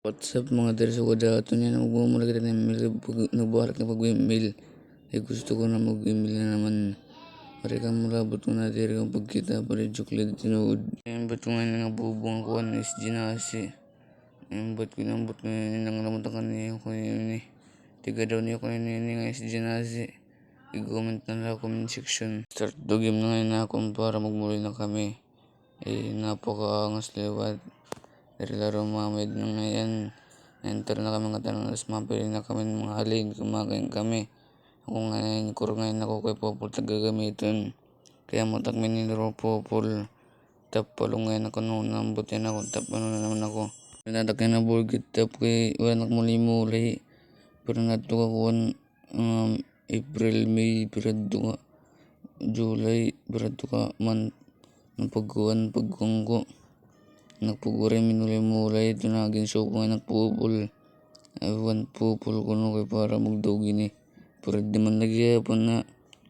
What's up mga derso ko dato niya na magmumula kita ng email nagbahalak na pag-email gusto ko na mag-email na naman pare ka mula ba't ko natin kang pagkita pare joke lang tinuod ba't ko ngayon nga bubungan ko ang SG na kasi ba't ko ngayon nang namunta niya ko yun tiga daw niya ko yun nga SG na kasi i-comment na lang comment section start do game na ngayon na akong para magmuli na kami napaka-angas lewat dari laro mamid na ngayon enter na kami ng tanong alas mapili na kami ng mga halin kumakain kami ako ngayon ngayon ako kay Popol tagagamitin kaya matak minilaro Popol tap palong ngayon ako noon nambot yan ako tap ano na naman ako pinadak na burgit tap kay wala muli pero natukakuan April, May, birado ka July, birado ka man ng pagkuhan ko nagpugurin minuli-mulay ito na aging show ko nga nagpupul ewan pupul ko no kay para magdogi ni pero di man lagi po na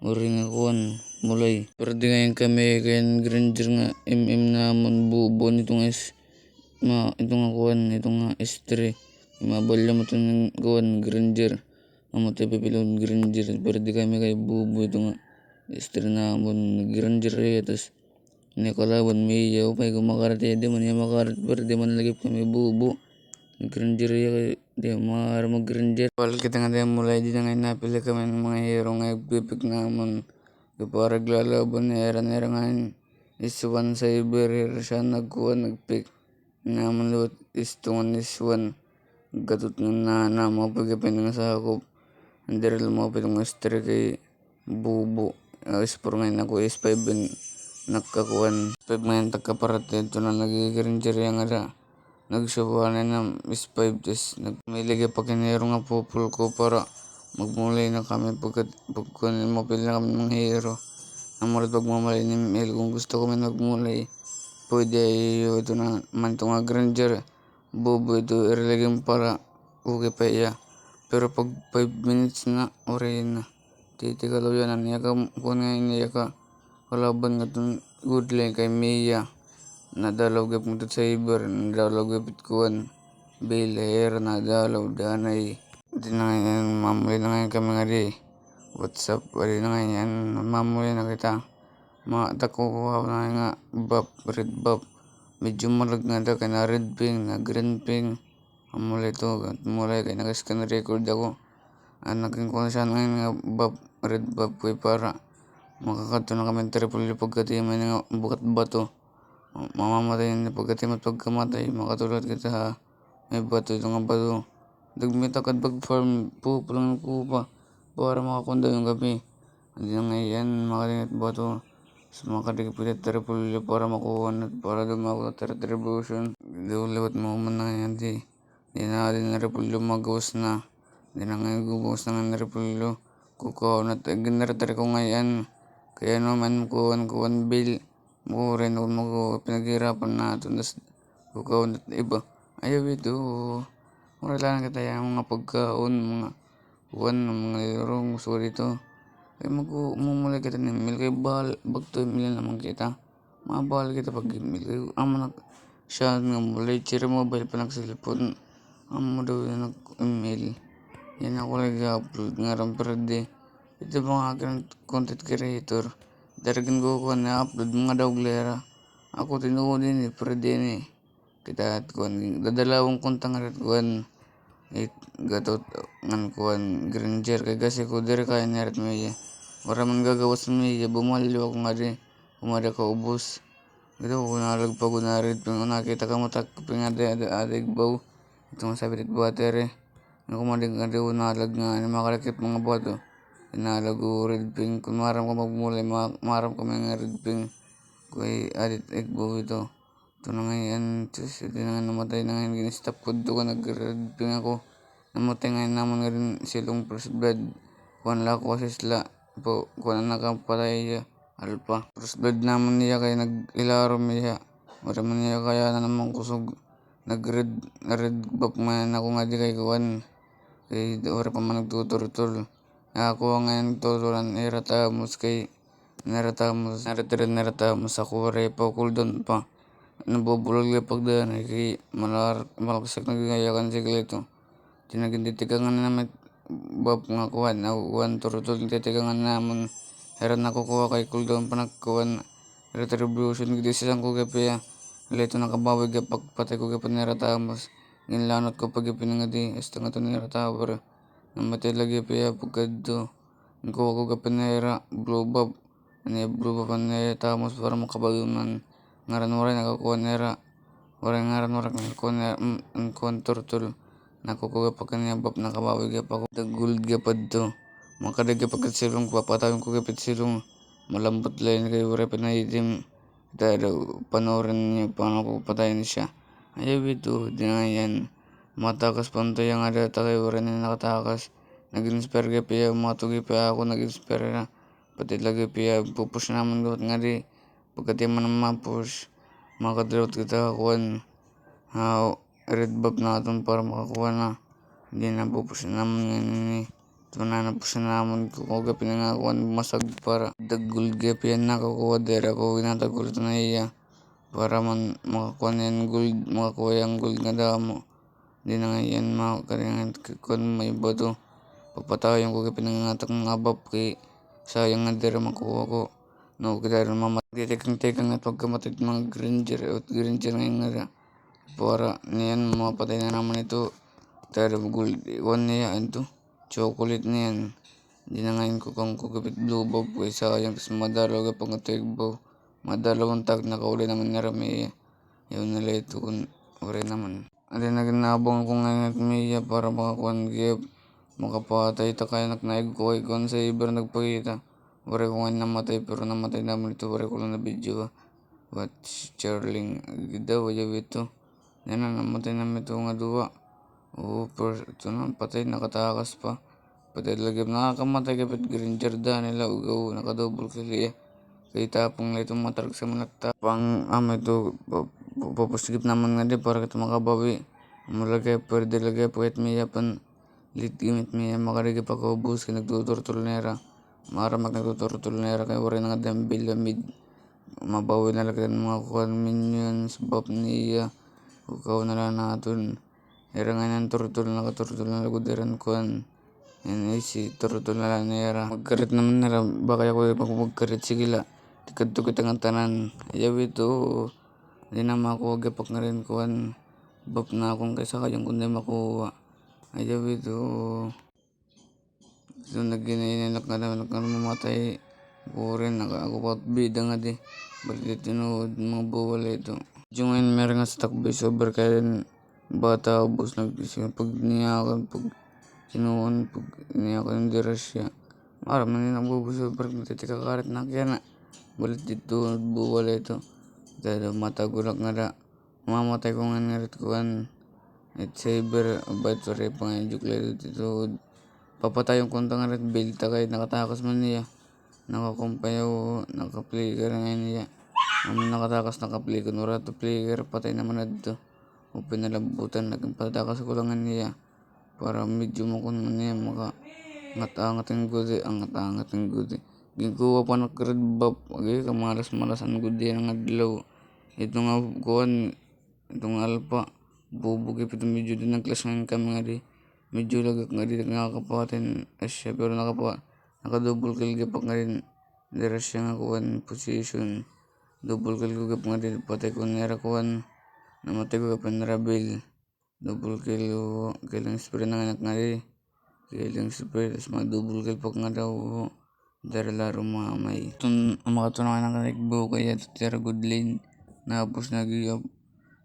uri nga kuhan mulay pero di ngayon kami kaya Granger nga namon bubo nitong ito nga kuhan ito nga S3 mabalya mo ito ng kuhan Granger mamatay pipilon Granger pero di kami kay bubo ito nga S3 namon Granger tapos Nikolawan Mia upay kumakarate di man niya makarat pero di man lagi kami bubo Granger ya di mahar mag-Granger wal kita nga di mulay di na ngayon napili kami ng mga hero nga ipipik namon para glalaban na era ngayon is one cyber hero siya nagkuha nagpick namon luwat is tungan is one gatot nga na mapagipin nga sa hakop andiril mo pitong S3 kay bubo S4 ngayon ako S5 nagkakuan pag ngayon tagkaparate ito na nag-Granger yang nga nagsubuhan na S5 tapos nagmiligay pa kinero nga Popol ko para magmulay na kami pagkuhan mapili na kami ng hero namulat pagmamalay ni mail kung gusto ko man magmulay pwede ito na man ito nga Granger bobo ito irilagay para okay pa iya pero pag 5 minutes na oray na titikalaw yan niya ka kung ngayon niya ka kalaban nga itong good line kay Mia nadalaw gap mo ito sa cyber nadalaw gap itkuhan Bill Hair nadalaw danay di na ngayon mamuli na ngayon kami nga di what's up wali na ngayon mamuli na kita matakukuha na nga red buff medyo malag nga ito kaya na red ping na green ping mamuli ito muli kaya nagascan record ako naging kung saan ngayon nga buff red buff ko para makakato na kami triple pagkatimay nga bukat bato mamamatay na pagkatimay at pagkamatay makatulad kita ha may bato ito nga bato dagmitakad pag farm po palang kupa para makakunda yung gabi hindi na ngayon makalingat bato so makadikipit triple para makuha at para dumako na retribution liwat mo man na yan di na din na repulyo magawas na di na ngayon gubawas na nga na repulyo kukuha na generatari ko ngayon kaya naman kuhan bill mo rin ako pinaghirapan na ito nas kukaon at iba ayaw ito wala lang kita yung mga pagkaon mga kuhan mga lirong gusto dito kaya mumulay kita ng email kaya bagto email naman kita mabahal kita pag email kaya amanak siya nga mulay chira mobile pa nagsilipon amo daw yung nag-email yan ako lagi upload nga rin pero di ito mga content creator daragan ko na upload mga dawglera ako tinuod din pero din kita at kuhan dadalawang kontang rin kuhan gatot ngan kuhan Granger kay kasi ko dire kaya narit may wala man gagawas may bumaliw ako nga rin umada ka ubos ito kung nalagpag ko na rin nakita ka matak pingadig baw ito nga sabi rit buwater kumadig nga rin nalag nga makalakip mga bato inalago red pink kung maram ka magmulay maram ka mga red pink kay adit egbo ito na ngayon ito na nga namatay na ngayon ginistop ko ito ka nag red pink ako namatay ngayon naman nga rin silong first blood kuhan lang ko kasi sila po kuhan na nakapatay alpha first blood naman niya kaya nag-ilaro niya maram niya kaya na naman kusog nag red buff man ako nga di kay kuhan kay ora pa man nagtuturtol ako ngayon tutulan naratamos ako rin pa cooldown pa nabubulol nga pagdaan ay kay malaksak nagayakan si Kleto. Tinagin titigangan namin bab nga kuwan turutol titigangan naman heran nakukuha kay cooldown panagkuwan retribution gidi sisang ko gapi Kleto nakabawi ga pagpatay ko gapi nera tamos ginlanot ko pag ipinangadi esto nga to nera tower namatay lagi pa pagkado nagkuha ko gapi nera blue bab nera tamos para makabaguman ngaran waray nakakuha nera waray ngaran waray nakakuha nera kuwan turtol nakukuha pa kanya bab nakabawi ga pa ko gold ga pa do makadaga pagkat silong papatawin ko kapit silong malambot lain kay waray pinaitim dahil panoorin niya paano ko patayin siya ayaw ito dinayan matakas pantay ang ada takay waray na nakatakas nag-inspire ka piya matugi pa ako nag-inspire na pati lagi piya pupush naman gawat nga di pagkat yung man mapush makadrawt kita kakuan red buff natin para makakuha na hindi na pupush naman ngayon ito na napush naman kukuha pinangakuan masag para dagul gapian na kukuha dera ko ginatagul ito na iya para man makakuha na yan gold makakuha yung gold nga damo hindi na nga yan makakaringan kukuha may bato papatayin ko pinangatak mga buff kay sayang nga dera makuha ko no kita rin mamatay tekang at pagkamatay mga granger at granger ngayon nga para niyan mapatay na naman ito pero gold one niya ito chocolate niyan hindi na ngayon ko kung kukupit blue bob kay sayang tapos madalaw ka pang tigbo madalaw ang tag nakauli naman nga rami yun nila ito kung uri naman at naginabang ko ngayon at miya para makakuan gift makapatay ta kaya naknaig ko kay kung sa iber nagpakita uri ko ngayon namatay pero namatay naman ito uri ko lang na video but Charling daw ayaw ito yan na namatay namin ito nga duwa pero ito na patay nakatakas pa patay lagyan nakakamatay kapit granger da nila ugaw nakadouble kiliya kay tapong na ito matarag sa managta pang ito papusigip naman nga di para kita makabawi malagay pwede lagay po kahit may yapan lit gimit may makarigip ako bus kay nagtuturtul nera maramak nagtuturtul nera kay wari nga dambil mid mabawi na lagyan mga kuhan minions buff niya ukaw na lang natin erangan ng turtul nakaturtul na lagudiran kuhan yan si turtul na lang nera magkarit naman nera baka ako magkarit sigila tikad to kita ng tanan ayaw ito hindi na makuha gapak na rin kuhan buff na akong kaysa kayang kundi makuha ayaw ito so naginainanak nga naman mamatay ko rin ako pa bida nga di balik tinood mga buwala ito yung ngayon meron nga stock base over kaya bata ubos pag niyakan pag sinuon pag niyakan yung dirasya maram na nabubos over natitika karat na kaya na balik dito buwala ito dahil matagulak nga da mamatay ko nga narit kuhan at saber abad sorry pa nga yung dito papatay yung konta nga rin build takay nakatakas man niya nakakumpayaw nakaplayer ngayon niya nakatakas nakaplay kunura to player patay naman na dito o pinalabutan naging patakas ko lang niya para medyo makon man niya maka angat-angat yung gudi angat-angat yung gudi ginkuha pa ng red buff okay kamalas-malas ang gudi ng adlaw ito nga kuhan itong alpha bubugi pa ito medyo din ng class ngayon kami nga di medyo lagak nga di nakakapatin asya pero naka-double kill gapak nga rin dira siya nga kuhan position double kill ko gap nga din patay ko nera kuhan namatay ko gap nera bill double kill killing spray na nga rin killing spray tas mga double kill pak nga daw dara laro mamay makatunangan ng kanigbo kaya tira good lane napos nagiyap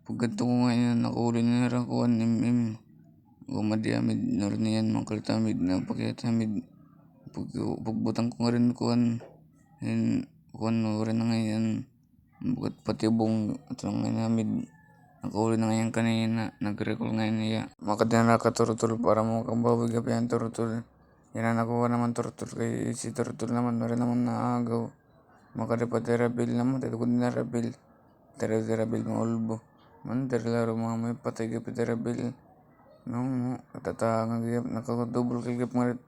pagkanto ko ngayon nakuli nera kuhan gumadiamid norniyan mangkalitamid na pakiatamid pagbutang ko nga rin kuhan kuhan rin na ngayon bukat patibong at lang namin nakauli na ngayon kanina nag-recall ngayon niya makadinara ka turtul para mo kabawi gabi ang turtul yan na nakuha naman turtul kay si turtul naman rin naman naagaw makadipatira bill naman tatagod na rabil tira bill maulbo man tira laro mga may patay gabi tira bill no tatangang gap nakaka-double kill gap nga rin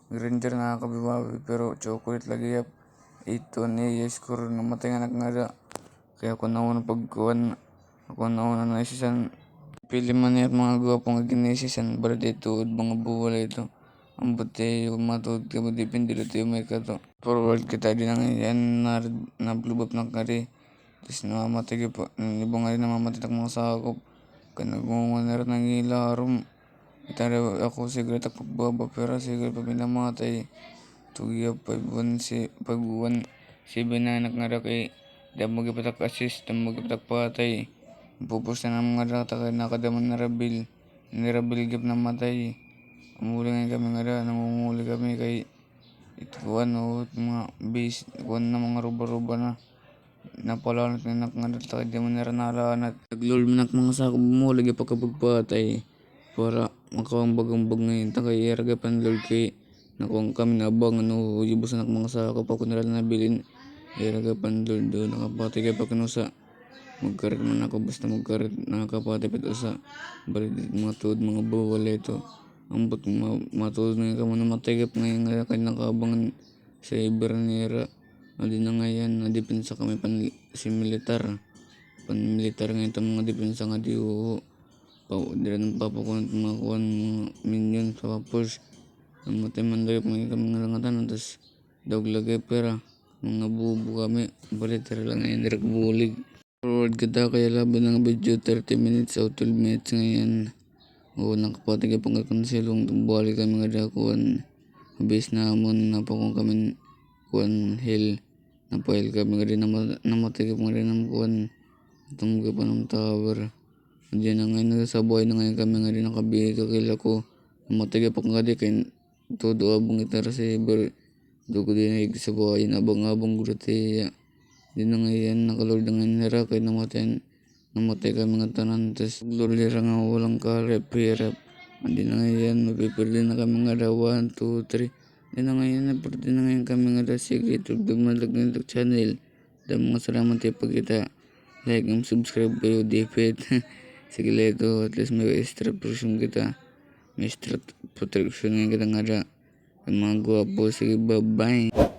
granger nakakabibawi pero chocolate lagi gap ito niya score namatay nga nakangada kaya kung naman pagkuhan Ako nauna na isisan. Pili man niya mga gwapong ginisisan. Barate tuod mga buwala ito. Ang buti yung matuod ka ba di pindilo tayo may kato. Forward kita din ang yan na blubap na kari. Tapos namamatay pa. Ibang nga rin namamatay mga sakop. Kanagungan na rin ng ilarom. Itara ako siguro pagbaba pero siguro pag minamatay. Tugiya 5-1-7 na anak nga rin kay damo gipatak assist, damo gipatak patay. Pupus na ng mga rata kay nakadaman na rabil. Nirabil gip na matay. Umuli nga kami nga rin, namumuli kami kay ituan o mga base, ituan na mga ruba-ruba na. Napalanat nga nga rin kay di mo naranalaanat. Naglul manak mga sakop bumuli gip pagkapagpatay. Para makawang bagang-bag ngayon takay iraga panlol kay nakuwang kami nabang yubos anak mga sakop ako nila nabilin. Iraga panlol doon nakapatay kay pagkanusa. Magkarit man ako basta magkarit nakakapatay pito sa balik mga tuod mga bawal ito. Ang ba't matuod nga ka mo na matagap ngayon nga kaya nakabangan sa Ibernera. Adi na ngayon nadepensa kami si militar. Pan-militar ngayon itong mga depensa nga di uho. Dila ng papakunat mga kuwan mga minion sa kapos. Ang matay mandagap ngayon kami nga langatan. Tapos dawag lagay pera. Mga bubo kami. Balitar lang ngayon direk bulig. Forward kita kaya laban ng video 30 minutes o 12 minutes ngayon. O nakapatay pang kakonsilong bali kami nga dakuan. Base na amon napakong kami kuan hill. Napail kami nga rin namatay nga rin ng kuan. Tumugay pa ng tower. Diyan na ngayon nagsabuhay na ngayon kami nga rin nakabili kakila ko. Namatay pa nga rin kay todo abong itara sa iber. Dugo din na sa buhay na abang-abang gulatiya. Di na ngayon nakalord na ngayon nara kay namatay kami nga tanan. Tapos lulira nga walang karep-hirap. Di na ngayon mapipirdi na kami nga 1, 2, 3. Di na ngayon napirdi na ngayon kami nga sige tugtog malag ng channel. Dahil mga salamat tayo pagkita. Like and subscribe kayo dipit. Sige leto at least may extra protection kita. May extra protection nga kita nga ra. Ang mga guwapo sige bye bye.